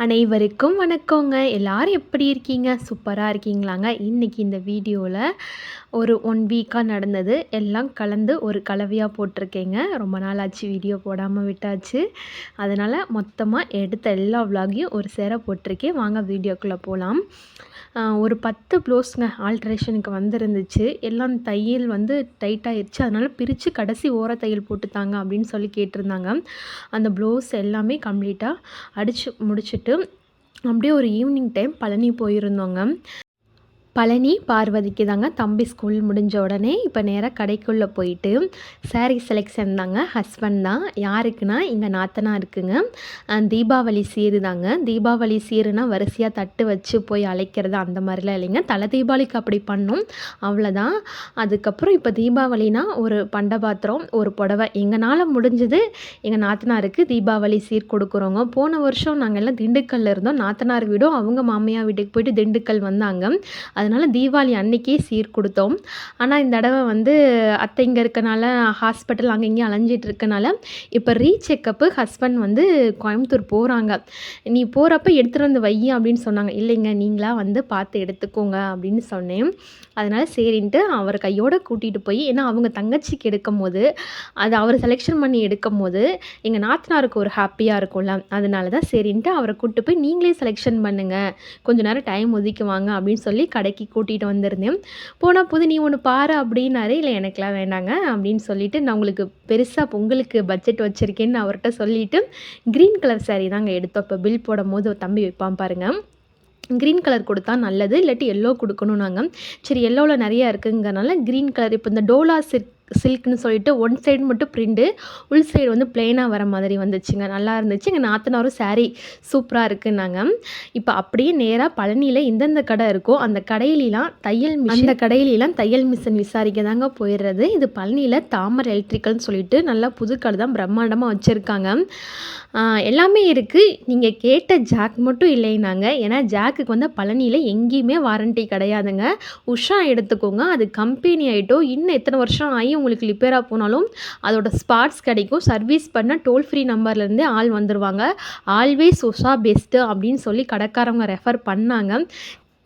அனைவருக்கும் வணக்கங்க. எல்லாரும் எப்படி இருக்கீங்க? சூப்பரா இருக்கீங்களாங்க? இன்னைக்கு இந்த வீடியோல ஒரு 1 வீக்கா நடந்தது எல்லாம் கலந்து ஒரு கலவையா போட்டிருக்கேங்க. ரொம்ப நாள் ஆச்சு வீடியோ போடாம விட்டாச்சு. அதனால மொத்தமா எடுத்த எல்லா விலாகையும் ஒரு சேர போட்டிருக்கேன். வாங்க வீடியோக்குள்ள போலாம். ஒரு 10 ப்ளவுஸ்ங்க ஆல்ட்ரேஷனுக்கு வந்திருந்துச்சு. எல்லாம் தையல் வந்து டைட் ஆயிருச்சு. அதனால பிரித்து கடைசி ஓர தையல் போட்டுத்தாங்க அப்படின்னு சொல்லி கேட்டிருந்தாங்க. அந்த ப்ளவுஸ் எல்லாமே கம்ப்ளீட்டாக அடித்து முடிச்சுட்டு அப்படியே ஒரு ஈவினிங் டைம் பழனி போயிருந்தோங்க. பழனி பார்வதிக்கு தாங்க தம்பி ஸ்கூல் முடிஞ்ச உடனே இப்போ நேராக கடைக்குள்ளே போயிட்டு சாரீ செலெக்ஷன் தாங்க. ஹஸ்பண்ட் தான். யாருக்குன்னா எங்கள் நாத்தனாருக்குங்க. தீபாவளி சீரு தாங்க. தீபாவளி சீருனா வரிசையாக தட்டு வச்சு போய் அழைக்கிறது அந்த மாதிரிலாம் இல்லைங்க. தலை தீபாவளிக்கு அப்படி பண்ணோம், அவ்வளோதான். அதுக்கப்புறம் இப்போ தீபாவளினா ஒரு பண்ட பாத்திரம், ஒரு புடவை எங்களால் முடிஞ்சது எங்கள் நாத்தனாருக்கு தீபாவளி சீர் கொடுக்குறோங்க. போன வருஷம் நாங்கள் எல்லாம் திண்டுக்கல்ல இருந்தோம். நாத்தனார் வீடும் அவங்க மாமியார் வீட்டுக்கு போயிட்டு திண்டுக்கல் வந்தாங்க. அதனால் தீபாவளி அன்னைக்கே சீர் கொடுத்தோம். ஆனால் இந்த தடவை வந்து அத்தை இங்கே இருக்கனால ஹாஸ்பிட்டல் அங்கே இங்கேயும் அலைஞ்சிட்டு இருக்கனால இப்போ ரீசெக்கப்பு ஹஸ்பண்ட் வந்து கோயம்புத்தூர் போகிறாங்க. நீ போகிறப்ப எடுத்துகிட்டு வந்து வை அப்படின்னு சொன்னாங்க. இல்லைங்க, நீங்களா வந்து பார்த்து எடுத்துக்கோங்க அப்படின்னு சொன்னேன். அதனால் சரின்ட்டு அவர் கையோடு கூட்டிகிட்டு போய், ஏன்னா அவங்க தங்கச்சிக்கு எடுக்கும் போது அது அவர் செலெக்ஷன் பண்ணி எடுக்கும் போது எங்கள் நாத்தனாருக்கு ஒரு ஹாப்பியாக இருக்கும்ல, அதனால தான் சரின்ட்டு அவரை கூப்பிட்டு போய் நீங்களே செலெக்ஷன் பண்ணுங்கள், கொஞ்சம் நேரம் டைம் ஒதுக்குவாங்க அப்படின்னு சொல்லி கடைக்கு கூட்டிகிட்டு வந்திருந்தேன். போனால் புது நீ ஒன்று பாரு அப்படின்னாரு. இல்லை எனக்கெலாம் வேண்டாங்க அப்படின்னு சொல்லிட்டு நான் உங்களுக்கு பெருசாக பொங்கலுக்கு பட்ஜெட் வச்சுருக்கேன்னு அவர்கிட்ட சொல்லிவிட்டு க்ரீன் கலர் சாரீ தாங்க எடுத்தோம். இப்போ பில் போடும் போது தம்பி வைப்பான் பாருங்கள், க்ரீன் கலர் கொடுத்தா நல்லது, இல்லாட்டி எல்லோ கொடுக்கணும். நாங்கள் சரி எல்லோவில் நிறையா இருக்குங்கிறனால க்ரீன் கலர். இப்போ இந்த டோலா சில்க்னு சொல்லிட்டு ஒன் சைடு மட்டும் பிரிண்ட்டு, உள் சைடு வந்து பிளெயினாக வர மாதிரி வந்துச்சுங்க. நல்லா இருந்துச்சு. எங்கள் நாத்தனாரும் சாரீ சூப்பராக இருக்குன்னாங்க. இப்போ அப்படியே நேராக பழனியில் எந்தெந்த கடை இருக்கோ அந்த கடையிலலாம் தையல் மிஷின் விசாரிக்க தாங்க போயிடுறது. இது பழனியில் தாமரை எலக்ட்ரிக்கல்னு சொல்லிட்டு நல்லா புது கடை தான், பிரம்மாண்டமாக வச்சுருக்காங்க. எல்லாமே இருக்குது. நீங்கள் கேட்ட ஜாக் மட்டும் இல்லைனாங்க. ஏன்னா ஜாக்குக்கு வந்து பழனியில் எங்கேயுமே வாரண்ட்டி கிடையாதுங்க. உஷா எடுத்துக்கோங்க, அது கம்பெனி ஆகிட்டோ இன்னும் எத்தனை வருஷம் ஆகி உங்களுக்கு ரிப்பேராக போனாலும் அதோட ஸ்பார்ட்ஸ் கிடைக்கும். சர்வீஸ் பண்ண டோல் ஃப்ரீ நம்பர்லேருந்தே ஆள் வந்துடுவாங்க. ஆல்வேஸ் உஷா பெஸ்ட்டு அப்படின்னு சொல்லி கடைக்காரவங்க ரெஃபர் பண்ணாங்க.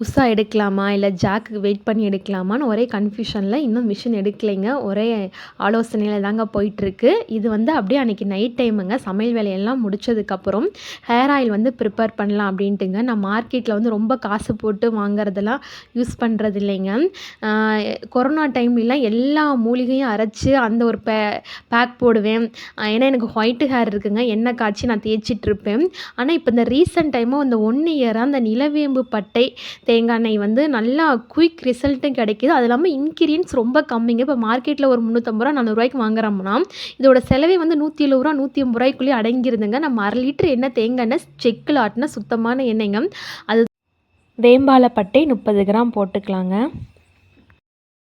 உஷா எடுக்கலாமா இல்லை ஜாக்கு வெயிட் பண்ணி எடுக்கலாமான்னு ஒரே கன்ஃபியூஷனில் இன்னும் மிஷின் எடுக்கலைங்க. ஒரே ஆலோசனையில் தாங்க போயிட்டுருக்கு. இது வந்து அப்படியே அன்றைக்கி நைட் டைமுங்க. சமையல் வேலையெல்லாம் முடித்ததுக்கப்புறம் ஹேர் ஆயில் வந்து ப்ரிப்பேர் பண்ணலாம் அப்படின்ட்டுங்க. நான் மார்க்கெட்டில் வந்து ரொம்ப காசு போட்டு வாங்குறதெல்லாம் யூஸ் பண்ணுறது இல்லைங்க. கொரோனா டைம்லலாம் எல்லா மூலிகையும் அரைச்சி அந்த ஒரு பேக் போடுவேன். ஏன்னா எனக்கு ஒயிட்டு ஹேர் இருக்குங்க. எண்ணெய் காய்ச்சி நான் தேய்ச்சிட்ருப்பேன். ஆனால் இப்போ இந்த ரீசெண்ட் டைமாக இந்த 1 இயராக அந்த நிலவேம்பு பட்டை தேங்காய் எண்ணெய் வந்து நல்லா குயிக் ரிசல்ட்டும் கிடைக்கிது. அது இல்லாமல் இன்கிரியன்ஸ் ரொம்ப கம்மிங்க. இப்போ மார்க்கெட்டில் ஒரு 350 ரூபா 400 ரூபாய்க்கு வாங்குறோம்னா இதோட செலவே வந்து 170 ரூபா 180 ரூபாய்க்குள்ளேயே அடங்கிருதுங்க. நம்ம 1/2 லிட்டர் எண்ணெய் தேங்காய் எண்ணெய் செக்கில் ஆட்டின சுத்தமான எண்ணெய்ங்க. அது வேம்பாலப்பட்டை 30 கிராம் போட்டுக்கலாங்க.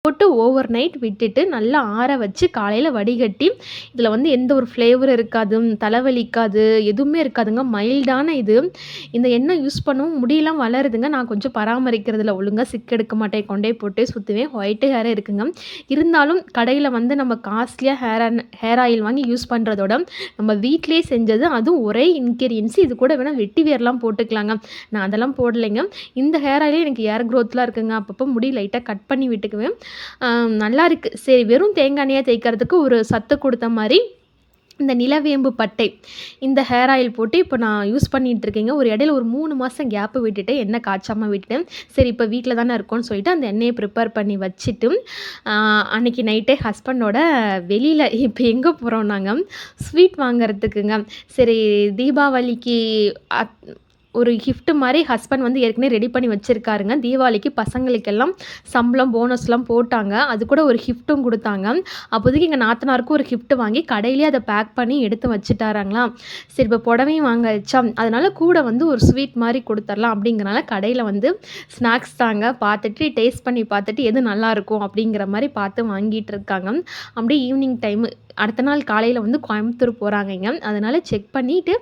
போட்டு ஓவர் நைட் விட்டுட்டு நல்லா ஆற வச்சு காலையில் வடிகட்டி, இதில் வந்து எந்த ஒரு ஃப்ளேவர் இருக்காது, தலைவலிக்காது, எதுவுமே இருக்காதுங்க. மைல்டான இது. இந்த எண்ணெய் யூஸ் பண்ணவும் முடியெல்லாம் வளருதுங்க. நான் கொஞ்சம் பராமரிக்கிறதுல ஒழுங்காக சிக்கெடுக்க மாட்டேன், கொண்டே போட்டே சுற்றுவேன். ஒயிட்டு ஹேரே இருக்குங்க. இருந்தாலும் கடையில் வந்து நம்ம காஸ்ட்லியாக ஹேர் ஆயில் வாங்கி யூஸ் பண்ணுறதோட நம்ம வீட்டிலே செஞ்சது, அதுவும் ஒரே இன்கிரியன்ஸ். இது கூட வேணால் வெட்டி வேர்லாம் போட்டுக்கலாங்க. நான் அதெல்லாம் போடலைங்க. இந்த ஹேர் ஆயிலே எனக்கு ஏர் க்ரோத்லாம் இருக்குங்க. அப்பப்போ முடி லைட்டாக கட் பண்ணி விட்டுக்குவேன். நல்லா இருக்குது. சரி, வெறும் தேங்காய் எண்ணெயாக தேய்க்கிறதுக்கு ஒரு சத்து கொடுத்த மாதிரி இந்த நிலவேம்பு பட்டை இந்த ஹேர் ஆயில் போட்டு இப்போ நான் யூஸ் பண்ணிகிட்ருக்கேங்க. ஒரு இடையில ஒரு 3 மாதம் கேப்பு விட்டுட்டு எண்ணெய் காய்ச்சாமல் விட்டுட்டேன். சரி, இப்போ வீட்டில் தானே இருக்கோன்னு சொல்லிட்டு அந்த எண்ணெயை ப்ரிப்பேர் பண்ணி வச்சுட்டு அன்றைக்கி நைட்டே ஹஸ்பண்டோட வெளியில் இப்போ எங்கே போகிறோம் நாங்கள் ஸ்வீட் வாங்குறதுக்குங்க. சரி, தீபாவளிக்கு ஒரு கிஃப்ட்டு மாதிரி ஹஸ்பண்ட் வந்து ஏற்கனவே ரெடி பண்ணி வச்சுருக்காருங்க. தீபாவளிக்கு பசங்களுக்கெல்லாம் சம்பளம் போனஸ்லாம் போட்டாங்க. அது கூட ஒரு கிஃப்ட்டும் கொடுத்தாங்க. அப்போதைக்கு எங்கள் நாத்தனாருக்கும் ஒரு கிஃப்ட் வாங்கி கடையிலே அதை பேக் பண்ணி எடுத்து வச்சுட்டாராங்களா. சரி, இப்போ புடவையும் வாங்க வச்சா அதனால் கூட வந்து ஒரு ஸ்வீட் மாதிரி கொடுத்துர்லாம் அப்படிங்கிறனால கடையில் வந்து ஸ்நாக்ஸ் தாங்க பார்த்துட்டு டேஸ்ட் பண்ணி பார்த்துட்டு எது நல்லாயிருக்கும் அப்படிங்கிற மாதிரி பார்த்து வாங்கிட்டு இருக்காங்க. அப்படியே ஈவினிங் டைமு அடுத்த நாள் காலையில் வந்து கோயம்புத்தூர் போகிறாங்கங்க. அதனால் செக் பண்ணிவிட்டு,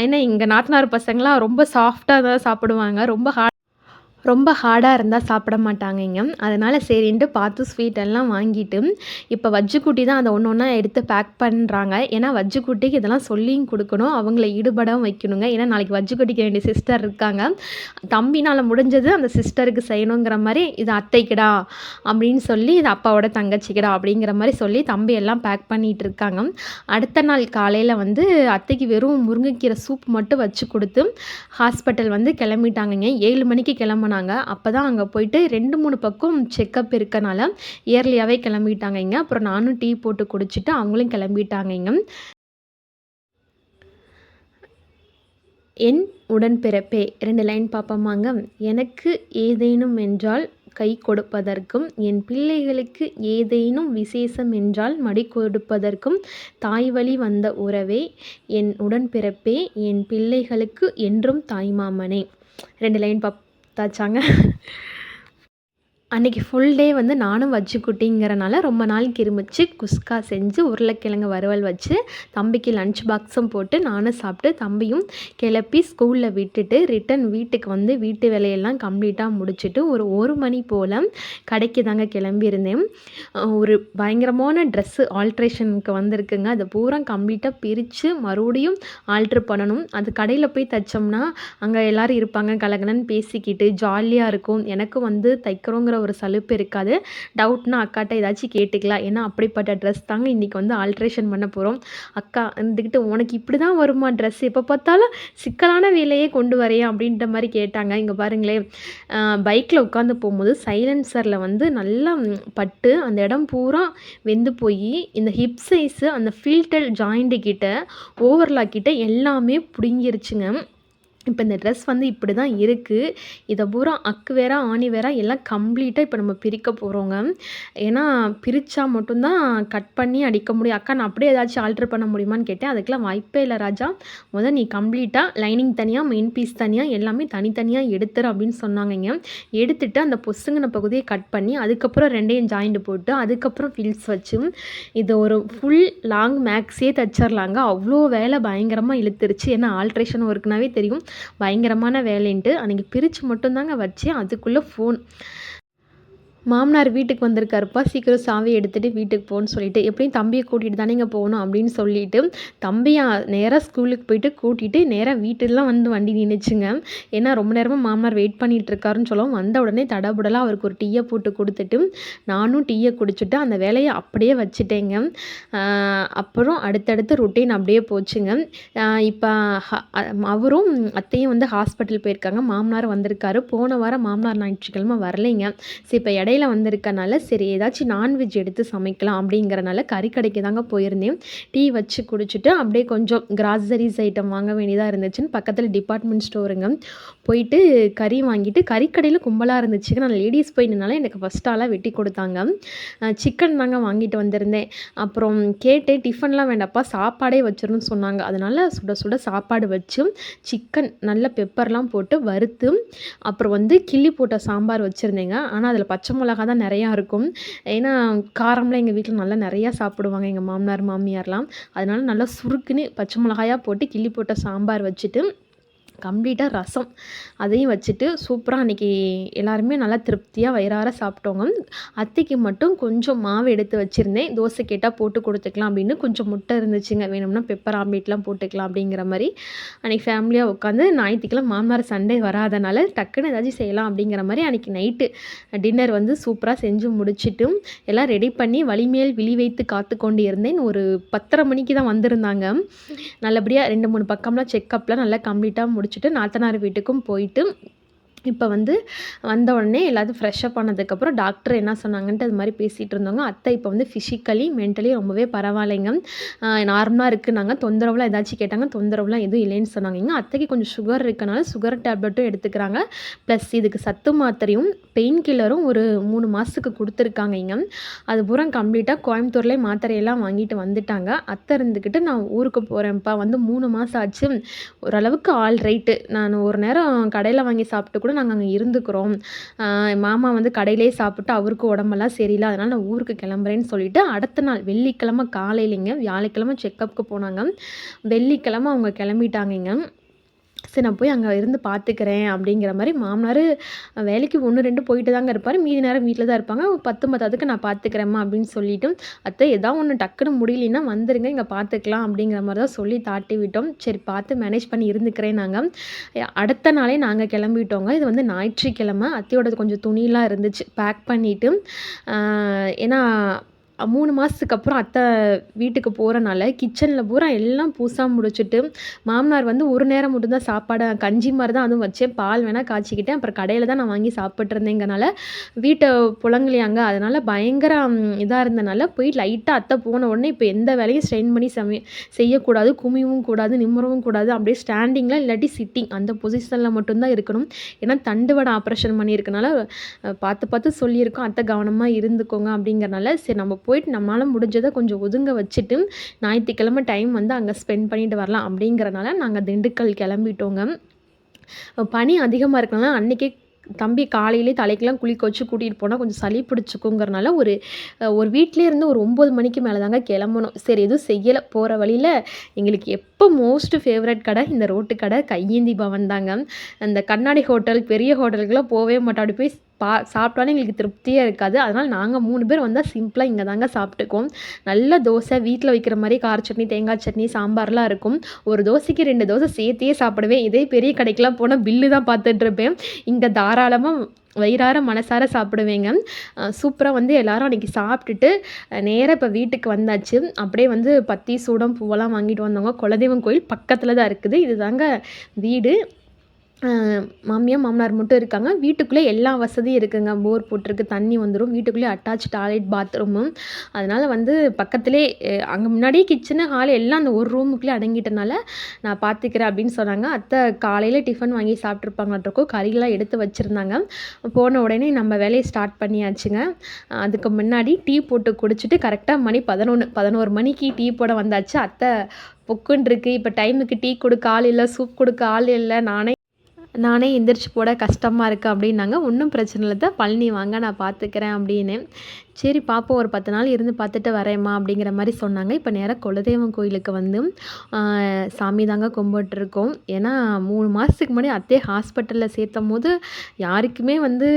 ஏன்னா எங்கள் நாத்தனார் பசங்களாம் ரொம்ப சாஃப்டாக தான் சாப்பிடுவாங்க. ரொம்ப ஹார்டாக இருந்தால் சாப்பிட மாட்டாங்கங்க. அதனால் சரின்ட்டு பார்த்து ஸ்வீட் எல்லாம் வாங்கிட்டு இப்போ வஜ்ஜுக்குட்டி தான் அதை ஒன்று ஒன்றா எடுத்து பேக் பண்ணுறாங்க. ஏன்னா வஜ்ஜுக்குட்டிக்கு இதெல்லாம் சொல்லியும் கொடுக்கணும், அவங்கள ஈடுபடவும் வைக்கணுங்க. ஏன்னா நாளைக்கு வஜ்ஜுக்குட்டிக்கு 2 சிஸ்டர் இருக்காங்க. தம்பினால் முடிஞ்சது அந்த சிஸ்டருக்கு செய்யணுங்கிற மாதிரி இது அத்தைக்குடா அப்படின்னு சொல்லி இது அப்பாவோட தங்கச்சிக்குடா அப்படிங்கிற மாதிரி சொல்லி தம்பி எல்லாம் பேக் பண்ணிகிட்டு இருக்காங்க. அடுத்த நாள் காலையில் வந்து அத்தைக்கு வெறும் முருங்கைக்கீரை சூப் மட்டும் வச்சு கொடுத்து ஹாஸ்பிட்டல் வந்து கிளம்பிட்டாங்கங்க. 7 மணிக்கு கிளம்புனாங்க. அப்போ தான் அங்கே போயிட்டு 2-3 பக்கம் செக்கப் இருக்கனால இயர்லியாகவே கிளம்பிட்டாங்கங்க. அப்புறம் நானும் டீ போட்டு குடிச்சிட்டு அவங்களும் கிளம்பிட்டாங்கங்க. என் உடன்பிறப்பே 2 லைன் பார்ப்போமாங்க. எனக்கு ஏதேனும் என்றால் கை கொடுப்பதற்கும், என் பிள்ளைகளுக்கு ஏதேனும் விசேஷம் என்றால் மடி கொடுப்பதற்கும் தாய் வழி வந்த உறவே, என் உடன்பிறப்பே, என் பிள்ளைகளுக்கு என்றும் தாய்மாமனே. 2 லைன் பார்த்தாச்சாங்க. அன்றைக்கி ஃபுல் டே வந்து நானும் வஜ்ஜுக்குட்டிங்கிறனால ரொம்ப நாள் கிருமிச்சு குஸ்கா செஞ்சு உருளைக்கிழங்கு வறுவல் வச்சு தம்பிக்கு லன்ச் பாக்ஸும் போட்டு நானும் சாப்பிட்டு தம்பியும் கிளப்பி ஸ்கூலில் விட்டுட்டு ரிட்டன் வீட்டுக்கு வந்து வீட்டு வேலையெல்லாம் கம்ப்ளீட்டாக முடிச்சுட்டு ஒரு மணி போல் கடைக்கு தாங்க கிளம்பியிருந்தேன். ஒரு பயங்கரமான ட்ரெஸ்ஸு ஆல்ட்ரேஷனுக்கு வந்திருக்குங்க. அதை பூரா கம்ப்ளீட்டாக பிரித்து மறுபடியும் ஆல்ட்ரு பண்ணணும். அது கடையில் போய் தைச்சோம்னா அங்கே எல்லோரும் இருப்பாங்க, கலகலன்னு பேசிக்கிட்டு ஜாலியாக இருக்கும். எனக்கும் வந்து தைக்கிறோங்கிற ஒரு சலுப்பு இருக்காது. டவுட்னா அக்காட்ட ஏதாச்சும் கேட்டுக்கலாம். ஏன்னா அப்படிப்பட்ட ட்ரெஸ் தாங்க இன்றைக்கி வந்து ஆல்ட்ரேஷன் பண்ண போகிறோம். அக்கா இருந்துக்கிட்டு உனக்கு இப்படி தான் வருமா ட்ரெஸ், எப்போ பார்த்தாலும் சிக்கலான வேலையே கொண்டு வரையா அப்படின்ற மாதிரி கேட்டாங்க. இங்கே பாருங்களேன், பைக்கில் உட்காந்து போகும்போது சைலன்சரில் வந்து நல்லா பட்டு அந்த இடம் பூரா வெந்து போய் இந்த ஹிப் சைஸு அந்த ஃபில்டர் ஜாயிண்ட்டு கிட்ட ஓவர்லாக் கிட்ட எல்லாமே பிடுங்கிருச்சுங்க. இப்போ இந்த ட்ரெஸ் வந்து இப்படி தான் இருக்குது. இதை பூரா அக்கு வேற ஆணி வேற எல்லாம் கம்ப்ளீட்டாக இப்போ நம்ம பிரிக்க போகிறோங்க. ஏன்னா பிரித்தா மட்டும்தான் கட் பண்ணி அடிக்க முடியும். அக்கா நான் அப்படியே ஏதாச்சும் ஆல்ட்ரு பண்ண முடியுமான்னு கேட்டேன். அதுக்கெலாம் வாய்ப்பே இல்லை ராஜா, நீ கம்ப்ளீட்டாக லைனிங் தனியாக மெயின் பீஸ் தனியாக எல்லாமே தனித்தனியாக எடுத்துரு அப்படின்னு சொன்னாங்கங்க. எடுத்துகிட்டு அந்த பொசுங்கின பகுதியை கட் பண்ணி அதுக்கப்புறம் 2யும் ஜாயிண்ட் போட்டு அதுக்கப்புறம் ஃபில்ஸ் வச்சு இது ஒரு ஃபுல் லாங் மேக்ஸே தைச்சிடலாங்க. அவ்வளோ வேலை பயங்கரமாக இழுத்துருச்சு. ஏன்னா ஆல்ட்ரேஷன் ஒர்க்குனாவே தெரியும் பயங்கரமான வேலைன்ட்டு. அன்றைக்கி பிரித்து மட்டும்தாங்க வச்சேன். அதுக்குள்ளே ஃபோன், மாமனார் வீட்டுக்கு வந்திருக்காருப்பா, சீக்கிரம் சாவி எடுத்துகிட்டு வீட்டுக்கு போன்னு சொல்லிட்டு, எப்படியும் தம்பியை கூட்டிகிட்டு தானேங்க போகணும் அப்படின்னு சொல்லிட்டு தம்பியை நேராக ஸ்கூலுக்கு போயிட்டு கூட்டிகிட்டு நேராக வீட்டுலாம் வந்து வண்டி நின்றுச்சுங்க. ஏன்னா ரொம்ப நேரமாக மாமனார் வெயிட் பண்ணிகிட்டு இருக்காருன்னு சொல்லவும் வந்த உடனே தடபுடலாக அவருக்கு ஒரு டீயை போட்டு கொடுத்துட்டு நானும் டீயை குடிச்சுட்டு அந்த வேலையை அப்படியே வச்சுட்டேங்க. அப்புறம் அடுத்தடுத்து ரொட்டீன் அப்படியே போச்சுங்க. இப்போ அவரும் அத்தையும் வந்து ஹாஸ்பிட்டல் போயிருக்காங்க, மாமனார் வந்திருக்காரு. போன வாரம் மாமனார் ஞாயிற்றுக்கிழமை வரலைங்க. சரி இப்போ இடையில வந்திருக்கனால சரி ஏதாச்சும் நான்வெஜ் எடுத்து சமைக்கலாம் அப்படிங்கிறனால கறி கடைக்கு தாங்க போயிருந்தேன். டீ வச்சு குடிச்சிட்டு அப்படியே கொஞ்சம் கிராசரிஸ் ஐட்டம் வாங்க வேண்டியதாக இருந்துச்சுன்னு பக்கத்தில் டிபார்ட்மெண்ட் ஸ்டோருங்க போயிட்டு கறி வாங்கிட்டு, கறிக்கடையில் கும்பலாக இருந்துச்சுங்க. நான் லேடிஸ் போயிருந்தனால எனக்கு ஃபஸ்ட் ஆளாக வெட்டி கொடுத்தாங்க. சிக்கன் தாங்க வாங்கிட்டு வந்திருந்தேன். அப்புறம் கேட்டேன், டிஃபன்லாம் வேண்டாப்பா சாப்பாடே வச்சிடணும்னு சொன்னாங்க. அதனால் சுட சுட சாப்பாடு வச்சு சிக்கன் நல்ல பெப்பர்லாம் போட்டு வறுத்து அப்புறம் வந்து கிள்ளி போட்ட சாம்பார் வச்சுருந்தேங்க. ஆனால் அதில் பச்சை மிளகா தான் நிறையா இருக்கும். ஏன்னா காரம்லாம் எங்கள் வீட்டில் நல்லா நிறையா சாப்பிடுவாங்க எங்கள் மாமனார் மாமியார்லாம். அதனால நல்லா சுருக்குன்னு பச்சை மிளகாயாக போட்டு கிள்ளி போட்ட சாம்பார் வச்சுட்டு கம்ப்ளீட்டாக ரசம் அதையும் வச்சுட்டு சூப்பராக அன்றைக்கி எல்லாருமே நல்லா திருப்தியாக வயிறார சாப்பிட்டோங்க. அத்தைக்கு மட்டும் கொஞ்சம் மாவு எடுத்து வச்சுருந்தேன், தோசை கேட்டால் போட்டு கொடுத்துக்கலாம் அப்படின்னு. கொஞ்சம் முட்டை இருந்துச்சுங்க, வேணும்னா பெப்பர் ஆம்லேட்லாம் போட்டுக்கலாம் அப்படிங்கிற மாதிரி. அன்றைக்கி ஃபேமிலியாக உட்காந்து ஞாயிற்றுக்கிழமை மாமனார் சண்டே வராதனால டக்குன்னு ஏதாச்சும் செய்யலாம் அப்படிங்கிற மாதிரி அன்றைக்கி நைட்டு டின்னர் வந்து சூப்பராக செஞ்சு முடிச்சுட்டு எல்லாம் ரெடி பண்ணி வலிமேல் விழி வைத்து காத்து கொண்டு இருந்தேன். ஒரு 10:30 மணிக்கு தான் வந்திருந்தாங்க. நல்லபடியாக 2-3 பக்கம்லாம் செக்கப்லாம் நல்லா கம்ப்ளீட்டாக முடிச்சுட்டு நாத்தனார் வீட்டுக்கும் போயிட்டு இப்போ வந்து வந்த உடனே எல்லாத்தையும் ஃப்ரெஷ்ஷப் ஆனதுக்கப்புறம் டாக்டர் என்ன சொன்னாங்கன்ட்டு அது மாதிரி பேசிகிட்டு இருந்தவங்க. அத்தை இப்போ வந்து ஃபிசிக்கலி மென்டலி ரொம்பவே பரவாயில்லைங்க, நார்மலாக இருக்குன்னாங்க. தொந்தரவுலாம் ஏதாச்சும் கேட்டாங்க, தொந்தரவுலாம் எதுவும் இல்லைன்னு சொன்னாங்க. அத்தைக்கு கொஞ்சம் சுகர் இருக்கனால சுகர் டேப்லெட்டும் எடுத்துக்கிறாங்க, ப்ளஸ் இதுக்கு சத்து மாத்திரையும் பெயின் கில்லரும் ஒரு 3 மாதத்துக்கு கொடுத்துருக்காங்க. அது பூரா கம்ப்ளீட்டாக கோயம்புத்தூர்லேயே மாத்திரையெல்லாம் வாங்கிட்டு வந்துட்டாங்க. அத்தை இருந்துக்கிட்டு நான் ஊருக்கு போகிறேன்ப்பா, வந்து 3 மாதம் ஆச்சு, ஓரளவுக்கு ஆல் ரைட்டு, நான் ஒரு நேரம் கடையில் வாங்கி சாப்பிட்டு கூட நாங்கள் அங்கே இருந்துக்கிறோம், மாமா வந்து கடையிலே சாப்பிட்டு அவருக்கு உடம்பெல்லாம் சரியில்லை, அதனால் நான் ஊருக்கு கிளம்புறேன்னு சொல்லிட்டு அடுத்த நாள் வெள்ளிக்கிழமை காலையிலேங்க, வியாழக்கிழமை செக்கப்புக்கு போனாங்க, வெள்ளிக்கிழமை அவங்க கிளம்பிட்டாங்கங்க. சரி நான் போய் அங்கே இருந்து பார்த்துக்கிறேன் அப்படிங்கிற மாதிரி மாமனார் வேலைக்கு 1, 2 போயிட்டு தாங்க இருப்பார், மீதி நேரம் வீட்டில் தான் இருப்பாங்க. 10 பத்தாததுக்கு நான் பார்த்துக்கிறேம்மா அப்படின்னு சொல்லிட்டு, அத்தை ஏதாவது ஒன்று டக்குன்னு முடியலன்னா வந்துருங்க இங்கே பார்த்துக்கலாம் அப்படிங்கிற மாதிரி தான் சொல்லி தாட்டி விட்டோம். சரி பார்த்து மேனேஜ் பண்ணி இருந்துக்கிறேன். நாங்கள் அடுத்த நாளே நாங்கள் கிளம்பிட்டோங்க. இது வந்து ஞாயிற்றுக்கிழமை. அத்தையோடது கொஞ்சம் துணிலாம் இருந்துச்சு பேக் பண்ணிவிட்டு, ஏன்னா 3 மாதத்துக்கு அப்புறம் அத்தை வீட்டுக்கு போகிறனால கிச்சனில் பூரா எல்லாம் புதுசாக முடிச்சுட்டு, மாமனார் வந்து ஒரு நேரம் மட்டும்தான் சாப்பாடு கஞ்சி மாதிரி தான் அதுவும் வச்சேன், பால் வேணால் காய்ச்சிக்கிட்டேன். அப்புறம் கடையில் தான் நான் வாங்கி சாப்பிட்ருந்தேங்கனால வீட்டை புழங்கலையாங்க. அதனால் பயங்கர இதாக இருந்தனால போய் லைட்டாக அத்தை போன உடனே இப்போ எந்த வேலையும் ஸ்ட்ரெயின் பண்ணி செய்யக்கூடாது, குமியவும் கூடாது, நிம்மறவும் கூடாது, அப்படியே ஸ்டாண்டிங்கில் இல்லாட்டி சிட்டிங் அந்த பொசிஷனில் மட்டும்தான் இருக்கணும். ஏன்னா தண்டுவடை ஆப்ரேஷன் பண்ணியிருக்கனால பார்த்து பார்த்து சொல்லியிருக்கோம், அத்தை கவனமாக இருந்துக்கோங்க அப்படிங்கிறனால சரி நம்ம போயிட்டு நம்மளால் முடிஞ்சதை கொஞ்சம் ஒதுங்க வச்சுட்டு ஞாயிற்றுக்கிழமை டைம் வந்து அங்கே ஸ்பெண்ட் பண்ணிட்டு வரலாம் அப்படிங்கிறனால நாங்கள் திண்டுக்கல் கிளம்பிட்டோங்க. பனி அதிகமாக இருக்கனால அன்றைக்கே தம்பி காலையிலே தலைக்கெல்லாம் குளிக்க வச்சு கூட்டிகிட்டு போனால் கொஞ்சம் சளி பிடிச்சிக்குங்கிறனால ஒரு வீட்டிலே இருந்து ஒரு 9 மணிக்கு மேலே தாங்க கிளம்பணும். சரி எதுவும் செய்யலை. போகிற வழியில் எங்களுக்கு எப்போ மோஸ்ட் ஃபேவரட் கடை இந்த ரோட்டு கடை கையேந்தி பவன் தாங்க. அந்த கண்ணாடி ஹோட்டல் பெரிய ஹோட்டலுக்கெல்லாம் போகவே மாட்டோம். அப்படி போய் சாப்பிட்டாலும் எங்களுக்கு திருப்தியாக இருக்காது. அதனால் நாங்கள் 3 பேர் வந்தால் சிம்பிளாக இங்கே தாங்க சாப்பிட்டுக்குவோம். நல்ல தோசை வீட்டில் வைக்கிற மாதிரி கார சட்னி, தேங்காய் சட்னி, சாம்பார்லாம் இருக்கும். ஒரு தோசைக்கு 2 தோசை சேர்த்தியே சாப்பிடுவேன். இதே பெரிய கடைக்கெலாம் போனால் பில்லு தான் பார்த்துட்ருப்பேன். இங்கே தாராளமாக வயிறார மனசார சாப்பிடுவேங்க. சூப்பராக வந்து எல்லோரும் அன்றைக்கி சாப்பிட்டுட்டு நேராக இப்போ வீட்டுக்கு வந்தாச்சு. அப்படியே வந்து பத்தி சூடம் பூவெல்லாம் வாங்கிட்டு வந்தவங்க. குலதெய்வம் கோயில் பக்கத்தில் தான் இருக்குது. இது தாங்க வீடு. மாமியார் மாமனார் மட்டும் இருக்காங்க. வீட்டுக்குள்ளே எல்லா வசதியும் இருக்குங்க. போர் போட்டிருக்கு, தண்ணி வந்துடும். வீட்டுக்குள்ளே அட்டாச் டாய்லெட், பாத்ரூமும். அதனால் வந்து பக்கத்திலே அங்கே முன்னாடியே கிச்சனு ஹால் எல்லாம் அந்த ஒரு ரூமுக்குள்ளே அடங்கிட்டனால நான் பார்த்துக்கிறேன் அப்படின்னு சொன்னாங்க. அத்தை காலையில் டிஃபன் வாங்கி சாப்பிட்ருப்பாங்கன்றக்கும் கறியெல்லாம் எடுத்து வச்சுருந்தாங்க. போன உடனே நம்ம வேலையை ஸ்டார்ட் பண்ணியாச்சுங்க. அதுக்கு முன்னாடி டீ போட்டு குடிச்சிட்டு கரெக்டாக மணி 11 மணிக்கு டீ போட வந்தாச்சு. அத்தை பொக்குன்னு இருக்குது, இப்போ டைமுக்கு டீ கொடுக்க ஆள் இல்லை, சூப் கொடுக்க ஆள் இல்லை, நானே எந்திரிச்சு போட கஷ்டமாக இருக்குது அப்படின்னாங்க. ஒன்றும் பிரச்சனை இல்லை தான், பழனி வாங்க நான் பார்த்துக்கிறேன் அப்படின்னு. சரி பார்ப்போம், ஒரு 10 நாள் இருந்து பார்த்துட்டு வரேம்மா அப்படிங்கிற மாதிரி சொன்னாங்க. இப்போ நேராக குலதெய்வம் கோயிலுக்கு வந்து சாமி தாங்க கும்பிட்டுருக்கோம். ஏன்னா 3 மாதத்துக்கு முன்னாடி அத்தையை ஹாஸ்பிட்டலில் சேர்த்தும் போது யாருக்குமே வந்து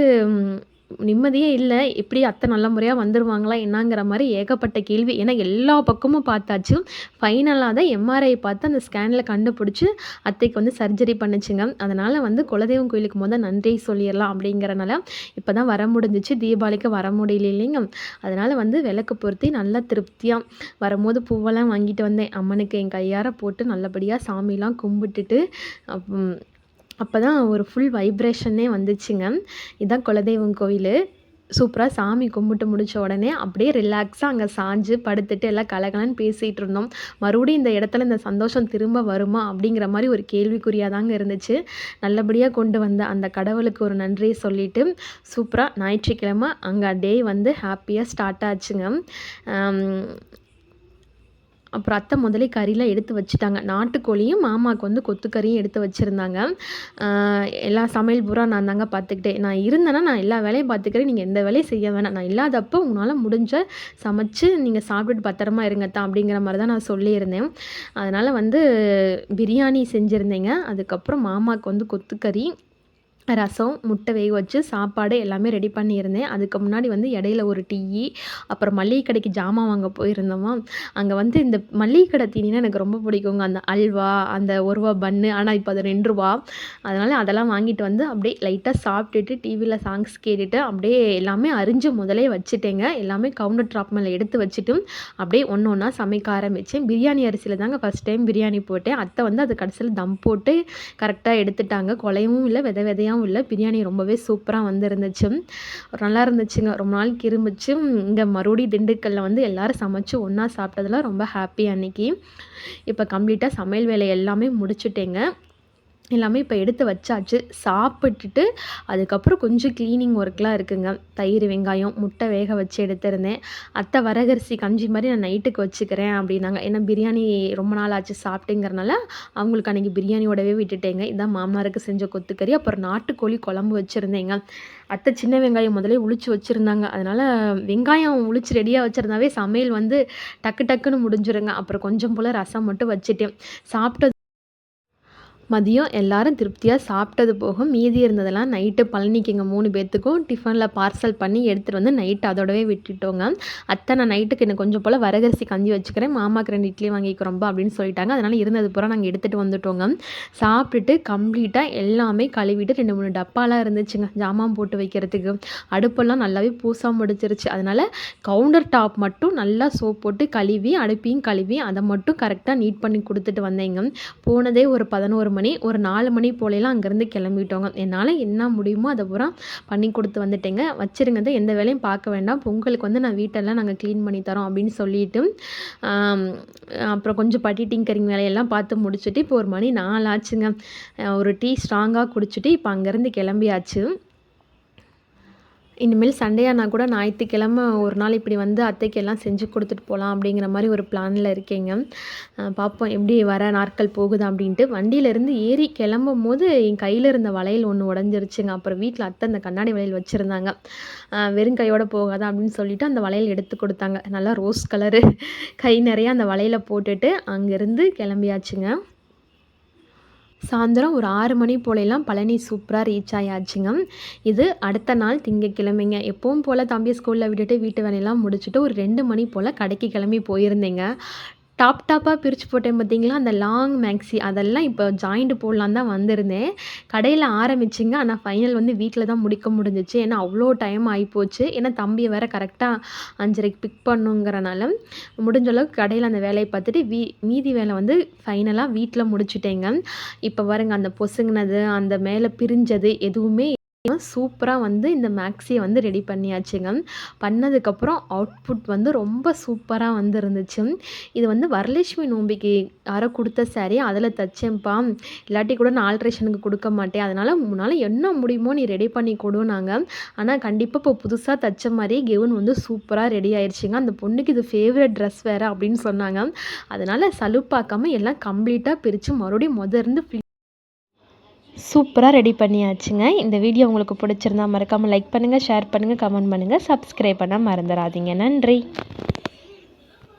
நிம்மதியே இல்லை. எப்படி அத்தை நல்ல முறையாக வந்துடுவாங்களா என்னங்கிற மாதிரி ஏகப்பட்ட கேள்வி. ஏன்னா எல்லா பக்கமும் பார்த்தாச்சு. ஃபைனலாக தான் எம்ஆர்ஐ பார்த்து அந்த ஸ்கேனில் கண்டுபிடிச்சி அத்தைக்கு வந்து சர்ஜரி பண்ணுச்சுங்க. அதனால் வந்து குலதெய்வம் கோயிலுக்கு நன்றி சொல்லிடலாம் அப்படிங்கிறனால இப்போ தான் வர முடிஞ்சிச்சு. தீபாவளிக்கு வர முடியல இல்லைங்க. அதனால் வந்து விளக்கு பொருத்தி நல்லா திருப்தியாக வரும்போது பூவெல்லாம் வாங்கிட்டு வந்தேன். அம்மனுக்கு என் கையார போட்டு நல்லபடியாக சாமிலாம் கும்பிட்டுட்டு அப்போ தான் ஒரு ஃபுல் வைப்ரேஷனே வந்துச்சுங்க. இதுதான் குலதெய்வம் கோயில். சூப்பராக சாமி கும்பிட்டு முடித்த உடனே அப்படியே ரிலாக்ஸாக அங்கே சாஞ்சு படுத்துட்டு எல்லாம் கலகலன்னு பேசிகிட்டு இருந்தோம். மறுபடியும் இந்த இடத்துல இந்த சந்தோஷம் திரும்ப வருமா அப்படிங்கிற மாதிரி ஒரு கேள்விக்குறியாக தாங்க இருந்துச்சு. நல்லபடியாக கொண்டு வந்த அந்த கடவுளுக்கு ஒரு நன்றியை சொல்லிவிட்டு சூப்பராக ஞாயிற்றுக்கிழமை அங்கே டே வந்து ஹாப்பியாக ஸ்டார்ட் ஆச்சுங்க. அப்புறம் அத்தை முதலே கறிலாம் எடுத்து வச்சுட்டாங்க. நாட்டுக்கோழியும் மாமாவுக்கு வந்து கொத்துக்கறியும் எடுத்து வச்சுருந்தாங்க. எல்லா சமையல் பூரா நான் தாங்க பார்த்துக்கிட்டேன். நான் இருந்தேன்னா நான் எல்லா வேலையும் பார்த்துக்கிறேன், நீங்கள் எந்த வேலையும் செய்ய வேணாம், நான் இல்லாதப்போ உங்களால் முடிஞ்ச சமைச்சு நீங்கள் சாப்பிட்டுட்டு பத்திரமா இருங்கத்தான் அப்படிங்கிற மாதிரி தான் நான் சொல்லியிருந்தேன். அதனால் வந்து பிரியாணி செஞ்சுருந்தேங்க. அதுக்கப்புறம் மாமாவுக்கு வந்து கொத்துக்கறி, ரசம், முட்டை வேக வச்சு சாப்பாடு எல்லாமே ரெடி பண்ணியிருந்தேன். அதுக்கு முன்னாடி வந்து இடையில ஒரு டீ, அப்புறம் மளிகை கடைக்கு ஜாமான் வாங்க போயிருந்தோமா. அங்கே வந்து இந்த மளிகை கடை தீனினா எனக்கு ரொம்ப பிடிக்குங்க. அந்த அல்வா, அந்த ₹1 பன்னு, ஆனால் இப்போ அது ₹2. அதனால் அதெல்லாம் வாங்கிட்டு வந்து அப்படியே லைட்டாக சாப்பிட்டுட்டு டிவியில் சாங்ஸ் கேட்டுட்டு அப்படியே எல்லாமே அரிஞ்சு முதலே வச்சுட்டேங்க. எல்லாமே கவுண்டர் டாப் மேலே எடுத்து வச்சுட்டு அப்படியே ஒன்று ஒன்றா சமைக்க ஆரம்பித்தேன். பிரியாணி அரிசியில் தாங்க ஃபஸ்ட் டைம் பிரியாணி போட்டேன். அத்தை வந்து அது கடைசியில் தம் போட்டு கரெக்டாக எடுத்துட்டாங்க. குலையவும் இல்லை, வித விதையாகவும் இல்லை. பிரியாணி ரொம்பவே சூப்பராக வந்து இருந்துச்சு. நல்லா இருந்துச்சுங்க. ரொம்ப நாளைக்கு இருந்துச்சு. இங்கே மறுபடியும் திண்டுக்கல்லில் வந்து எல்லோரும் சமைச்சு ஒன்றா சாப்பிட்டதில் ரொம்ப ஹாப்பி அன்றைக்கி. இப்போ கம்ப்ளீட்டாக சமையல் வேலை எல்லாமே முடிச்சுட்டேங்க. எல்லாமே இப்போ எடுத்து வச்சாச்சு. சாப்பிட்டுட்டு அதுக்கப்புறம் கொஞ்சம் க்ளீனிங் ஒர்க்லாம் இருக்குங்க. தயிர், வெங்காயம், முட்டை வேக வச்சு எடுத்திருந்தேன். அத்தை வரகரிசி கஞ்சி மாதிரி நான் நைட்டுக்கு வச்சுக்கிறேன் அப்படின்னாங்க. ஏன்னா பிரியாணி ரொம்ப நாள் ஆச்சு சாப்பிட்டுங்கிறனால அவங்களுக்கு அன்றைக்கி பிரியாணியோடவே விட்டுட்டேங்க. இதான் மாமனாருக்கு செஞ்ச கொத்துக்கறி. அப்புறம் நாட்டுக்கோழி குழம்பு வச்சுருந்தேங்க. அத்தை சின்ன வெங்காயம் முதலே உளிச்சு வச்சுருந்தாங்க. அதனால் வெங்காயம் உளிச்சு ரெடியாக வச்சுருந்தாவே சமையல் வந்து டக்கு டக்குன்னு முடிஞ்சிருங்க. அப்புறம் கொஞ்சம் போல் ரசம் மட்டும் வச்சுட்டேன். சாப்பிட்டது மதியம் எல்லாரும் திருப்தியாக சாப்பிட்டது போக மீதி இருந்ததெல்லாம் நைட்டு பழனிக்கு எங்கள் 3 பேர்த்துக்கும் டிஃபனில் பார்சல் பண்ணி எடுத்துகிட்டு வந்து நைட்டு அதோடவே விட்டுட்டோங்க. அத்தை நான் நைட்டுக்கு எனக்கு கொஞ்சம் போல் வரகரிசி கஞ்சி வச்சுக்கிறேன், மாமாவுக்கு 2 இட்லி வாங்கிக்கிறோம்பா அப்படின்னு சொல்லிட்டாங்க. அதனால் இருந்தது பூரா நாங்கள் எடுத்துகிட்டு வந்துட்டோங்க. சாப்பிட்டுட்டு கம்ப்ளீட்டாக எல்லாமே கழுவிட்டு 2, 3 டப்பாலாம் இருந்துச்சுங்க ஜாமான் போட்டு வைக்கிறதுக்கு. அடுப்பெல்லாம் நல்லாவே பூசா முடிச்சிருச்சு. அதனால் கவுண்டர் டாப் மட்டும் நல்லா சோப் போட்டு கழுவி அடுப்பையும் கழுவி அதை மட்டும் கரெக்டாக நீட் பண்ணி கொடுத்துட்டு வந்தேங்க. போனதே ஒரு 11 மணி, ஒரு 4 மணி போலலாம் அங்கேருந்து கிளம்பிட்டோங்க. என்னால் என்ன முடியுமோ அதை பூரா பண்ணி கொடுத்து வந்துட்டேங்க. வச்சிருங்க, எந்த வேலையும் பார்க்க வேண்டாம், பொங்கலுக்கு வந்து நான் வீட்டெல்லாம் நாங்கள் க்ளீன் பண்ணி தரோம் அப்படின்னு சொல்லிட்டு அப்புறம் கொஞ்சம் பட்டி டிங்கரிங் வேலையெல்லாம் பார்த்து முடிச்சுட்டு இப்போ ஒரு மணி 4 ஆச்சுங்க. ஒரு டீ ஸ்ட்ராங்காக குடிச்சிட்டு இப்போ அங்கேருந்து கிளம்பியாச்சு. இனிமேல் சண்டே ஆனால் கூட ஞாயிற்றுக்கிழமை ஒரு நாள் இப்படி வந்து அத்தைக்கு எல்லாம் செஞ்சு கொடுத்துட்டு போகலாம் அப்படிங்கிற மாதிரி ஒரு பிளானில் இருக்கேங்க. பார்ப்போம் எப்படி வர நாட்கள் போகுது அப்படின்ட்டு. வண்டியிலேருந்து ஏறி கிளம்பும் போது என் கையில் இருந்த வளையல் ஒன்று உடஞ்சிருச்சுங்க. அப்புறம் வீட்டில் அத்தை அந்த கண்ணாடி வளையல் வச்சுருந்தாங்க. வெறும் கையோடு போகாத அப்படின்னு சொல்லிட்டு அந்த வளையல் எடுத்து கொடுத்தாங்க. நல்லா ரோஸ் கலரு, கை நிறையா அந்த வளையலை போட்டுட்டு அங்கேருந்து கிளம்பியாச்சுங்க. சாயந்தரம் ஒரு 6 மணி போலலாம் பழனி சூப்பராக ரீச் ஆயாச்சுங்க. இது அடுத்த நாள் திங்கட்கிழமைங்க. எப்பவும் போல் தம்பியை ஸ்கூலில் விட்டுட்டு வீட்டு வேலையெல்லாம் முடிச்சுட்டு ஒரு 2 மணி போல் கடைக்கு கிளம்பி போயிருந்தேங்க. டாப்பாக பிரித்து போட்டேன் பார்த்தீங்களா, அந்த லாங் மேக்ஸி அதெல்லாம் இப்போ ஜாயிண்ட் போடலான் தான் வந்திருந்தேன். கடையில் ஆரம்பிச்சிங்க, ஆனால் ஃபைனல் வந்து வீட்டில் தான் முடிக்க முடிஞ்சிச்சு. ஏன்னா அவ்வளோ டைம் ஆகிப்போச்சு. ஏன்னா தம்பியை வேறு கரெக்டாக 5:30க்கு பிக் பண்ணுங்கிறனால முடிஞ்ச அளவுக்கு கடையில் அந்த வேலையை பார்த்துட்டு மீதி வேலை வந்து ஃபைனலாக வீட்டில் முடிச்சுட்டேங்க. இப்போ பாருங்க அந்த பொசுங்கினது அந்த மேலே பிரிஞ்சது எதுவுமே சூப்பராக வந்து இந்த மேக்ஸியை வந்து ரெடி பண்ணியாச்சுங்க. பண்ணதுக்கப்புறம் அவுட்புட் வந்து ரொம்ப சூப்பராக வந்து இருந்துச்சு. இது வந்து வரலட்சுமி நோம்பிக்கு யாரோ கொடுத்த சாரீ அதில் தைச்சேன்ப்பா, இல்லாட்டி கூட நான் ஆல்ட்ரேஷனுக்கு கொடுக்க மாட்டேன், அதனால் என்ன முடியுமோ நீ ரெடி பண்ணி கொடுனாங்க. ஆனால் கண்டிப்பாக இப்போ புதுசாக தைச்ச மாதிரி கெவுன் வந்து சூப்பராக ரெடி ஆயிடுச்சுங்க. அந்த பொண்ணுக்கு இது ஃபேவரட் ட்ரெஸ் வேறு அப்படின்னு சொன்னாங்க. அதனால் சலுப்பாக்காமல் எல்லாம் கம்ப்ளீட்டாக பிரித்து மறுபடியும் இருந்து சூப்பராக ரெடி பண்ணியாச்சுங்க. இந்த வீடியோ உங்களுக்கு பிடிச்சிருந்தா மறக்காமல் லைக் பண்ணுங்கள், ஷேர் பண்ணுங்கள், கமெண்ட் பண்ணுங்கள், சப்ஸ்கிரைப் பண்ண மறந்துடாதீங்க. நன்றி.